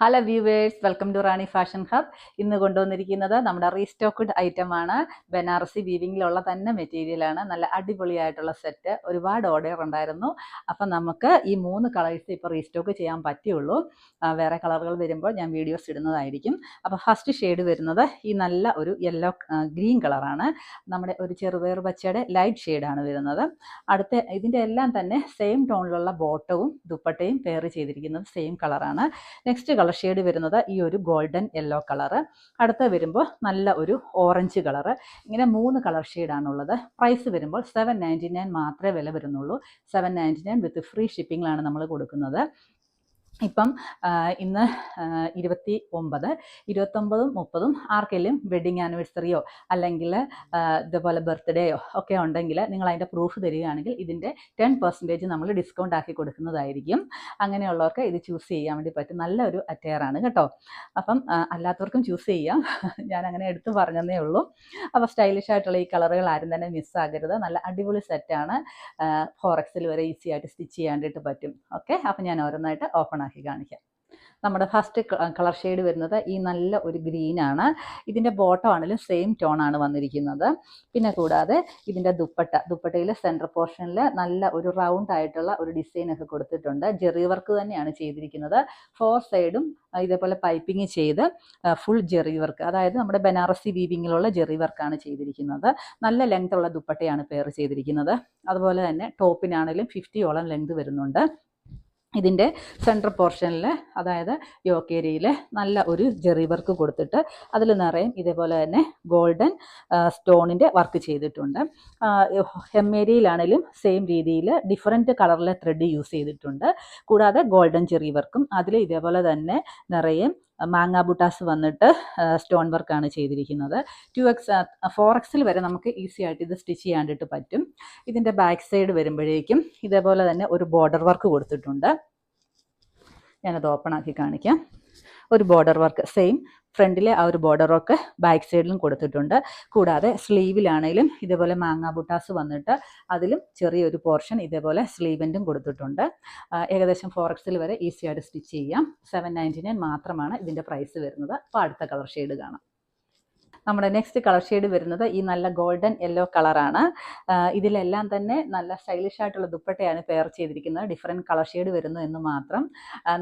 Hello viewers, welcome to Rani fashion hub. ഇന്ന് കൊണ്ടുവന്നിരിക്കുന്നത് നമ്മുടെ റീസ്റ്റോക്ക്ഡ് ഐറ്റം ആണ്. ബനാറസി വീവിങ്ങിലുള്ള തന്നെ മെറ്റീരിയലാണ്. നല്ല അടിപൊളിയായിട്ടുള്ള സെറ്റ്. ഒരുപാട് ഓർഡർ ഉണ്ടായിരുന്നു. അപ്പം നമുക്ക് ഈ 3 കളേഴ്സ് ഇപ്പോൾ റീസ്റ്റോക്ക് ചെയ്യാൻ പറ്റുള്ളൂ. വേറെ കളറുകൾ വരുമ്പോൾ ഞാൻ വീഡിയോസ് ഇടുന്നതായിരിക്കും. അപ്പോൾ ഫസ്റ്റ് ഷെയ്ഡ് വരുന്നത് ഈ നല്ല ഒരു യെല്ലോ ഗ്രീൻ കളറാണ്. നമ്മുടെ ഒരു ചെറുപയർ പച്ചയുടെ ലൈറ്റ് ഷെയ്ഡാണ് വരുന്നത്. അടുത്ത ഇതിൻ്റെ എല്ലാം തന്നെ സെയിം ടോണിലുള്ള ബോട്ടവും ദുപ്പട്ടയും പെയർ ചെയ്തിരിക്കുന്നത് സെയിം കളറാണ്. നെക്സ്റ്റ് കളർ ഷെയ്ഡ് വരുന്നത് ഈ ഒരു ഗോൾഡൻ യെല്ലോ കളറ്. അടുത്ത വരുമ്പോൾ നല്ല ഒരു ഓറഞ്ച് കളറ്. ഇങ്ങനെ 3 കളർ ഷെയ്ഡാണുള്ളത്. പ്രൈസ് വരുമ്പോൾ 799 മാത്രമേ വില വരുന്നുള്ളൂ. 799 വിത്ത് ഫ്രീ ഷിപ്പിങ്ങിലാണ് നമ്മൾ കൊടുക്കുന്നത്. ഇപ്പം ഇന്ന് 29, 29, 30 ആർക്കെങ്കിലും വെഡിങ് ആനിവേഴ്സറിയോ അല്ലെങ്കിൽ ഇതുപോലെ ബർത്ത്ഡേയോ ഒക്കെ ഉണ്ടെങ്കിൽ നിങ്ങൾ അതിൻ്റെ പ്രൂഫ് തരികയാണെങ്കിൽ ഇതിൻ്റെ 10% നമ്മൾ ഡിസ്കൗണ്ട് ആക്കി കൊടുക്കുന്നതായിരിക്കും. അങ്ങനെയുള്ളവർക്ക് ഇത് ചൂസ് ചെയ്യാൻ വേണ്ടി പറ്റും. നല്ലൊരു അറ്റയറാണ് കേട്ടോ. അപ്പം അല്ലാത്തവർക്കും ചൂസ് ചെയ്യാം. ഞാൻ അങ്ങനെ എടുത്തു പറഞ്ഞതേ ഉള്ളൂ. അപ്പോൾ സ്റ്റൈലിഷ് ആയിട്ടുള്ള ഈ കളറുകൾ ആരും തന്നെ മിസ്സാകരുത്. നല്ല അടിപൊളി സെറ്റാണ്. 4XL വരെ ഈസി ആയിട്ട് സ്റ്റിച്ച് ചെയ്യാനായിട്ട് പറ്റും. ഓക്കെ, അപ്പം ഞാൻ ഓരോന്നായിട്ട് ഓപ്പൺ ആക്കി കാണിക്കാം. നമ്മുടെ ഫസ്റ്റ് കളർ ഷെയ്ഡ് വരുന്നത് ഈ നല്ല ഒരു ഗ്രീനാണ്. ഇതിൻ്റെ ബോട്ടം ആണെങ്കിലും സെയിം ടോണാണ് വന്നിരിക്കുന്നത്. പിന്നെ കൂടാതെ ഇതിൻ്റെ ദുപ്പട്ടയിൽ സെൻറ്റർ പോർഷനിൽ നല്ല ഒരു റൗണ്ട് ആയിട്ടുള്ള ഒരു ഡിസൈനൊക്കെ കൊടുത്തിട്ടുണ്ട്. ജെറി വർക്ക് തന്നെയാണ് ചെയ്തിരിക്കുന്നത്. 4 സൈഡും ഇതേപോലെ പൈപ്പിംഗ് ചെയ്ത് ഫുൾ ജെറി വർക്ക്, അതായത് നമ്മുടെ ബനാറസി വീവിങ്ങിലുള്ള ജെറി വർക്കാണ് ചെയ്തിരിക്കുന്നത്. നല്ല ലെങ്ത് ഉള്ള ദുപ്പട്ടയാണ് പെയർ ചെയ്തിരിക്കുന്നത്. അതുപോലെ തന്നെ ടോപ്പിനാണെങ്കിലും 50ഓളം ലെങ്ത് വരുന്നുണ്ട്. ഇതിൻ്റെ സെൻട്രൽ പോർഷനിൽ, അതായത് യോക്ക് ഏരിയയിൽ നല്ല ഒരു ജെറി വർക്ക് കൊടുത്തിട്ട് അതിൽ നിറയും ഇതേപോലെ തന്നെ ഗോൾഡൻ സ്റ്റോണിൻ്റെ വർക്ക് ചെയ്തിട്ടുണ്ട്. ഹെം ഏരിയയിലാണെങ്കിലും സെയിം രീതിയിൽ ഡിഫറെൻറ്റ് കളറിലെ ത്രെഡ് യൂസ് ചെയ്തിട്ടുണ്ട്. കൂടാതെ ഗോൾഡൻ ജെറി വർക്കും അതിൽ ഇതേപോലെ തന്നെ നിറയും മാങ്ങ ബുട്ടാസ് വന്നിട്ട് സ്റ്റോൺ വർക്കാണ് ചെയ്തിരിക്കുന്നത്. 4XL വരെ നമുക്ക് ഈസി ആയിട്ട് ഇത് സ്റ്റിച്ച് ചെയ്യാനായിട്ട് പറ്റും. ഇതിൻ്റെ ബാക്ക് സൈഡ് വരുമ്പോഴേക്കും ഇതേപോലെ തന്നെ ഒരു ബോർഡർ വർക്ക് കൊടുത്തിട്ടുണ്ട്. ഞാനത് ഓപ്പൺ ആക്കി കാണിക്കാം. ഒരു ബോർഡർ വർക്ക് സെയിം ഫ്രണ്ടിലെ ആ ഒരു ബോർഡർ വർക്ക് ബാക്ക് സൈഡിലും കൊടുത്തിട്ടുണ്ട്. കൂടാതെ സ്ലീവിലാണെങ്കിലും ഇതേപോലെ മാങ്ങ ബുട്ടാസ് വന്നിട്ട് അതിലും ചെറിയൊരു പോർഷൻ ഇതേപോലെ സ്ലീവെൻറ്റും കൊടുത്തിട്ടുണ്ട്. ഏകദേശം 4XL വരെ ഈസി ആയിട്ട് സ്റ്റിച്ച് ചെയ്യാം. 799 മാത്രമാണ് ഇതിൻ്റെ പ്രൈസ് വരുന്നത്. അപ്പോൾ അടുത്ത കളർ ഷെയ്ഡ് കാണാം. നമ്മുടെ നെക്സ്റ്റ് കളർ ഷെയ്ഡ് വരുന്നത് ഈ നല്ല ഗോൾഡൻ യെല്ലോ കളറാണ്. ഇതിലെല്ലാം തന്നെ നല്ല സ്റ്റൈലിഷ് ആയിട്ടുള്ള ദുപ്പട്ടയാണ് പെയർ ചെയ്തിരിക്കുന്നത്. ഡിഫറെൻറ്റ് കളർ ഷെയ്ഡ് വരുന്നു എന്ന് മാത്രം.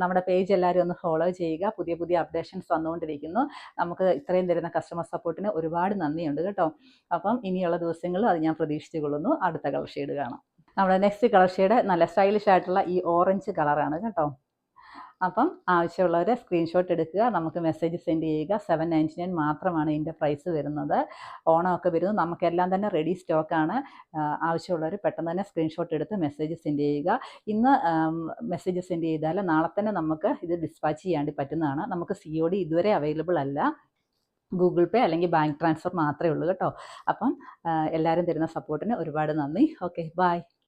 നമ്മുടെ പേജ് എല്ലാവരും ഒന്ന് ഫോളോ ചെയ്യുക. പുതിയ പുതിയ അപ്ഡേഷൻസ് വന്നുകൊണ്ടിരിക്കുന്നു. നമുക്ക് ഇത്രയും തരുന്ന കസ്റ്റമർ സപ്പോർട്ടിന് ഒരുപാട് നന്ദിയുണ്ട് കേട്ടോ. അപ്പം ഇനിയുള്ള ദിവസങ്ങളിൽ അത് ഞാൻ പ്രതീക്ഷിച്ചു കൊള്ളുന്നു. അടുത്ത കളർ ഷെയ്ഡ് കാണാം. നമ്മുടെ നെക്സ്റ്റ് കളർ ഷെയ്ഡ് നല്ല സ്റ്റൈലിഷ് ആയിട്ടുള്ള ഈ ഓറഞ്ച് കളറാണ് കേട്ടോ. അപ്പം ആവശ്യമുള്ളവർ സ്ക്രീൻഷോട്ട് എടുക്കുക, നമുക്ക് മെസ്സേജ് സെൻഡ് ചെയ്യുക. 799 മാത്രമാണ് ഇതിൻ്റെ പ്രൈസ് വരുന്നത്. ഓണമൊക്കെ വരുന്നത് നമുക്കെല്ലാം തന്നെ റെഡി സ്റ്റോക്കാണ്. ആവശ്യമുള്ളവർ പെട്ടെന്ന് തന്നെ സ്ക്രീൻഷോട്ട് എടുത്ത് മെസ്സേജ് സെൻഡ് ചെയ്യുക. ഇന്ന് മെസ്സേജ് സെൻഡ് ചെയ്താൽ നാളെ തന്നെ നമുക്ക് ഇത് ഡിസ്പാച്ച് ചെയ്യാണ്ട് പറ്റുന്നതാണ്. നമുക്ക് COD ഇതുവരെ അവൈലബിൾ അല്ല. ഗൂഗിൾ പേ അല്ലെങ്കിൽ ബാങ്ക് ട്രാൻസ്ഫർ മാത്രമേ ഉള്ളൂ കേട്ടോ. അപ്പം എല്ലാവരും തരുന്ന സപ്പോർട്ടിന് ഒരുപാട് നന്ദി. Okay, by.